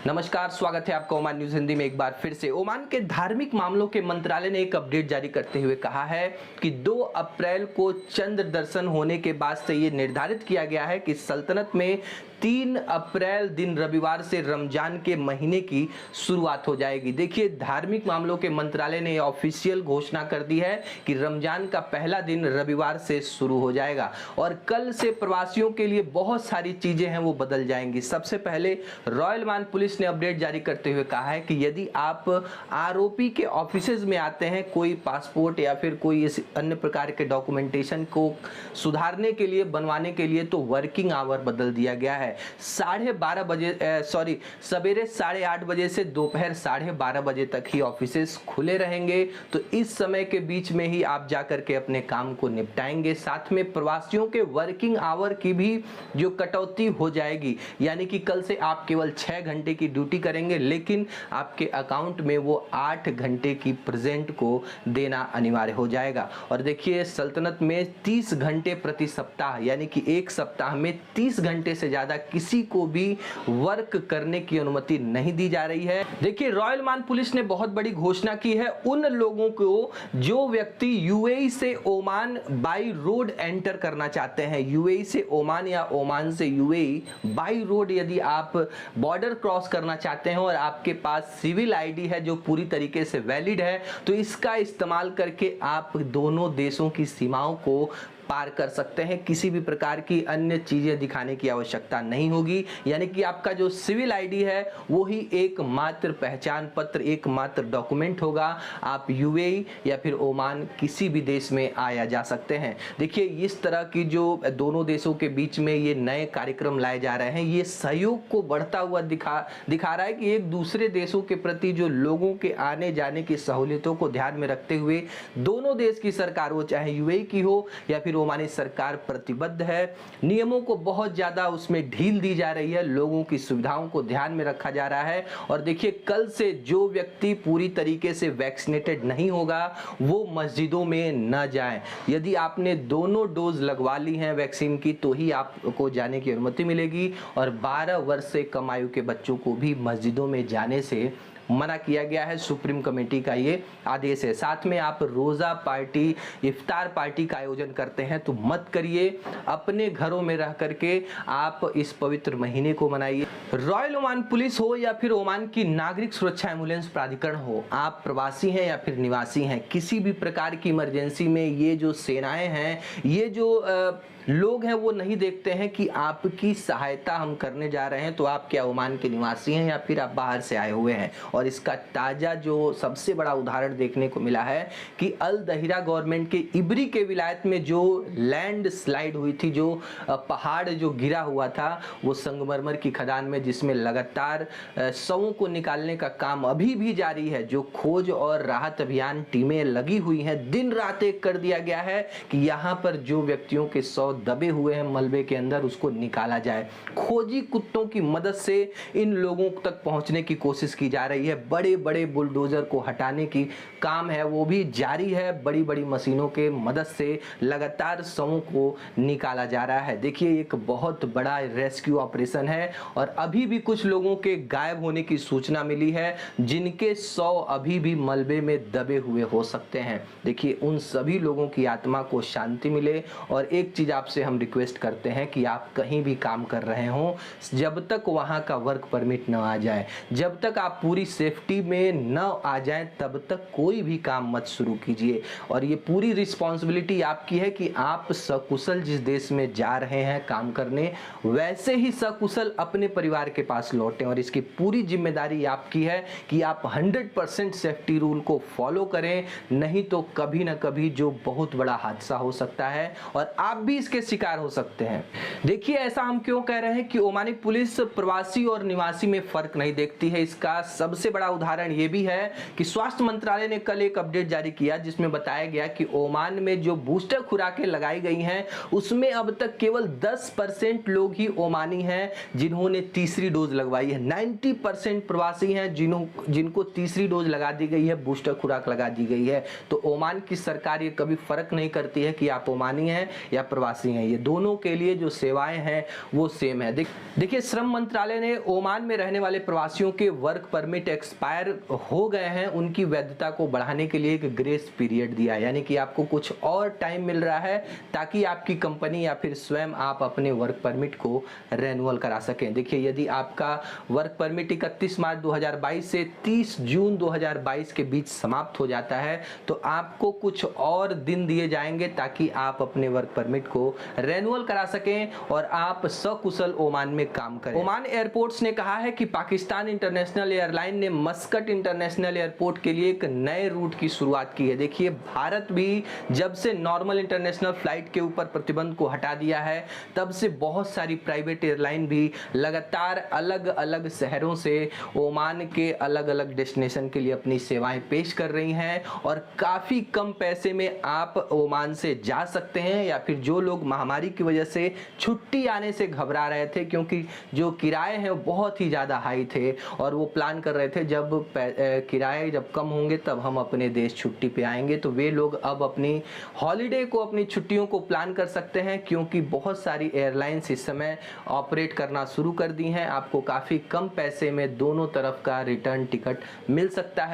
नमस्कार, स्वागत है आपका ओमान न्यूज हिंदी में एक बार फिर से। ओमान के धार्मिक मामलों के मंत्रालय ने एक अपडेट जारी करते हुए कहा है कि 2 अप्रैल को चंद्र दर्शन होने के बाद से ये निर्धारित किया गया है कि सल्तनत में 3 अप्रैल दिन रविवार से रमजान के महीने की शुरुआत हो जाएगी। देखिए, धार्मिक मामलों के मंत्रालय ने ऑफिशियल घोषणा कर दी है कि रमजान का पहला दिन रविवार से शुरू हो जाएगा और कल से प्रवासियों के लिए बहुत सारी चीजें हैं वो बदल जाएंगी। सबसे पहले रॉयल ओमान पुलिस ने अपडेट जारी करते हुए कहा है कि यदि आप आरओपी के ऑफिसेज में आते हैं, कोई पासपोर्ट या फिर कोई इस अन्य प्रकार के डॉक्यूमेंटेशन को सुधारने के लिए, बनवाने के लिए, तो वर्किंग आवर बदल दिया गया है। 12:30 बजे सवेरे 8:30 बजे से दोपहर 12:30 बजे तक ही ऑफिसेस खुले रहेंगे। तो इस समय के बीच में ही आप जाकर के अपने काम को निपटाएंगे। साथ में प्रवासियों के वर्किंग आवर की भी जो कटौती हो जाएगी, यानी कि कल से आप केवल 6 घंटे की ड्यूटी करेंगे, लेकिन आपके अकाउंट में वो 8 घंटे की प्रेजेंट को देना अनिवार्य हो जाएगा। और देखिए, सल्तनत में 30 घंटे प्रति सप्ताह, यानी कि एक सप्ताह में 30 घंटे से ज्यादा किसी को भी वर्क करने की अनुमति नहीं दी जा रही है। देखिए, रॉयल ओमान पुलिस ने बहुत बड़ी घोषणा की है उन लोगों को जो व्यक्ति यूएई से ओमान बाई रोड एंटर करना चाहते हैं। यूएई से ओमान या ओमान से यूएई बाई रोड यदि आप बॉर्डर क्रॉस करना चाहते हैं और आपके पास सिविल आईडी है जो पूरी तरीके से वैलिड है, तो इसका इस्तेमाल करके आप दोनों देशों की सीमाओं को पार कर सकते हैं। किसी भी प्रकार की अन्य चीजें दिखाने की आवश्यकता नहीं होगी, यानी कि आपका जो सिविल आईडी है वो ही एकमात्र पहचान पत्र, एकमात्र डॉक्यूमेंट होगा। आप यूएई या फिर ओमान किसी भी देश में आया जा सकते हैं। देखिए, इस तरह की जो दोनों देशों के बीच में ये नए कार्यक्रम लाए जा रहे हैं, ये सहयोग को बढ़ता हुआ दिखा रहा है कि एक दूसरे देशों के प्रति जो लोगों के आने जाने की सहूलियतों को ध्यान में रखते हुए दोनों देश की सरकार, वो चाहे यूएई की हो या फिर ओमानी सरकार, प्रतिबद्ध है। नियमों को बहुत ज्यादा उसमें ढील दी जा रही है, लोगों की सुविधाओं को ध्यान में रखा जा रहा है। और देखिए, कल से जो व्यक्ति पूरी तरीके से वैक्सीनेटेड नहीं होगा वो मस्जिदों में न जाए। यदि आपने दोनों डोज लगवा ली हैं वैक्सीन की, तो ही आपको जाने की अनुमति मिलेगी। और 12 वर्ष से कम आयु के बच्चों को भी मस्जिदों में जाने से मना किया गया है। सुप्रीम कमेटी का ये आदेश है। साथ में आप रोजा पार्टी, इफ्तार पार्टी का आयोजन करते हैं तो मत करिए, अपने घरों में रह करके आप इस पवित्र महीने को मनाइए। रॉयल ओमान पुलिस हो या फिर ओमान की नागरिक सुरक्षा एम्बुलेंस प्राधिकरण हो, आप प्रवासी हैं या फिर निवासी हैं, किसी भी प्रकार की इमरजेंसी में ये जो सेनाएं हैं, ये जो लोग हैं, वो नहीं देखते हैं कि आपकी सहायता हम करने जा रहे हैं तो आप क्या ओमान के निवासी हैं या फिर आप बाहर से आए हुए हैं। और इसका ताजा जो सबसे बड़ा उदाहरण देखने को मिला है कि अल दहिरा गवर्नमेंट के इबरी के विलायत में जो लैंड स्लाइड हुई थी, जो पहाड़ जो गिरा हुआ था, वो संगमरमर की खदान में, जिसमें लगातार शवों को निकालने का काम अभी भी जारी है। जो खोज और राहत अभियान टीमें लगी हुई हैं, दिन रात एक कर दिया गया है कि यहाँ पर जो व्यक्तियों के शव दबे हुए हैं मलबे के अंदर, उसको निकाला जाए। खोजी कुत्तों की मदद से इन लोगों तक पहुंचने की कोशिश की जा रही है। बड़े बड़े बुलडोजर को हटाने की काम है वो भी जारी है। बड़ी बड़ी मशीनों के मदद से लगातार शवों को निकाला जा रहा है। देखिए, एक बहुत बड़ा रेस्क्यू ऑपरेशन है और अभी भी कुछ लोगों के गायब होने की सूचना मिली है, जिनके शव अभी भी मलबे में दबे हुए हो सकते हैं। देखिए, उन सभी लोगों की आत्मा को शांति मिले। और एक चीज आपसे हम रिक्वेस्ट करते हैं कि आप कहीं भी काम कर रहे हो, जब तक वहां का वर्क परमिट न आ जाए, जब तक आप पूरी सेफ्टी में न आ जाए, तब तक कोई भी काम मत शुरू कीजिए। और ये पूरी रिस्पॉन्सिबिलिटी आपकी है कि आप सकुशल जिस देश में जा रहे हैं काम करने, वैसे ही सकुशल अपने परिवार के पास लौटें। और इसकी पूरी जिम्मेदारी आपकी है कि आप 100% सेफ्टी रूल को फॉलो करें, नहीं तो कभी ना कभी जो बहुत बड़ा हादसा हो सकता है और आप भी इसके शिकार हो सकते हैं। देखिए, ऐसा हम क्यों कह रहे हैं कि ओमानी पुलिस प्रवासी और निवासी में फर्क नहीं देखती है। इसका सबसे बड़ा उदाहरण यह भी है कि स्वास्थ्य मंत्रालय ने कल एक अपडेट जारी किया, जिसमें बताया गया कि ओमान में जो बूस्टर खुराकें लगाई गई हैं, उसमें अब तक केवल 10% लोग ही ओमानी हैं जिन्होंने तीसरी डोज लगवाई है। 90% प्रवासी हैं जिनको तीसरी डोज लगा दी गई है, बूस्टर खुराक लगा दी गई है। तो ओमान की सरकार ये कभी फर्क नहीं करती है कि आप ओमानी हैं या प्रवासी प्रवासी हैं, ये दोनों के लिए जो सेवाएं हैं वो सेम है। देखिए, श्रम मंत्रालय ने ओमान में रहने वाले प्रवासियों के वर्क परमिट एक्सपायर हो गए हैं, उनकी वैधता को बढ़ाने के लिए एक ग्रेस पीरियड दिया है, यानी कि आपको कुछ और टाइम मिल रहा है ताकि आपकी कंपनी या फिर स्वयं आप अपने वर्क परमिट को रेन्युअल करा सकें। देखिए, यदि आपका वर्क परमिट 31 मार्च 2022 से 30 जून 2022 के बीच समाप्त हो जाता है तो आपको कुछ और दिन दिए जाएंगे ताकि आप अपने वर्क परमिट को रेन्युअल करा सकें और आप सकुशल ओमान में काम करें। ओमान एयरपोर्ट्स ने कहा है कि पाकिस्तान इंटरनेशनल एयरलाइन ने मस्कट इंटरनेशनल एयरपोर्ट के लिए एक नए रूट की शुरुआत की है। देखिए, भारत भी जब से नॉर्मल इंटरनेशनल फ्लाइट के ऊपर प्रतिबंध को हटा दिया है तब से बहुत सारी प्राइवेट एयरलाइन भी लगातार अलग अलग शहरों से ओमान के अलग अलग डेस्टिनेशन के लिए अपनी सेवाएं पेश कर रही हैं और काफ़ी कम पैसे में आप ओमान से जा सकते हैं। या फिर जो लोग महामारी की वजह से छुट्टी आने से घबरा रहे थे क्योंकि जो किराए हैं वो बहुत ही ज़्यादा हाई थे और वो प्लान कर रहे थे जब किराए जब कम होंगे तब हम अपने देश छुट्टी पे आएंगे, तो वे लोग अब अपनी हॉलीडे को, अपनी छुट्टियों को प्लान कर सकते हैं क्योंकि बहुत सारी एयरलाइंस इस समय ऑपरेट करना शुरू कर दी हैं। आपको काफ़ी कम पैसे में दोनों तरफ का रिटर्न टिकट मिल सकता है।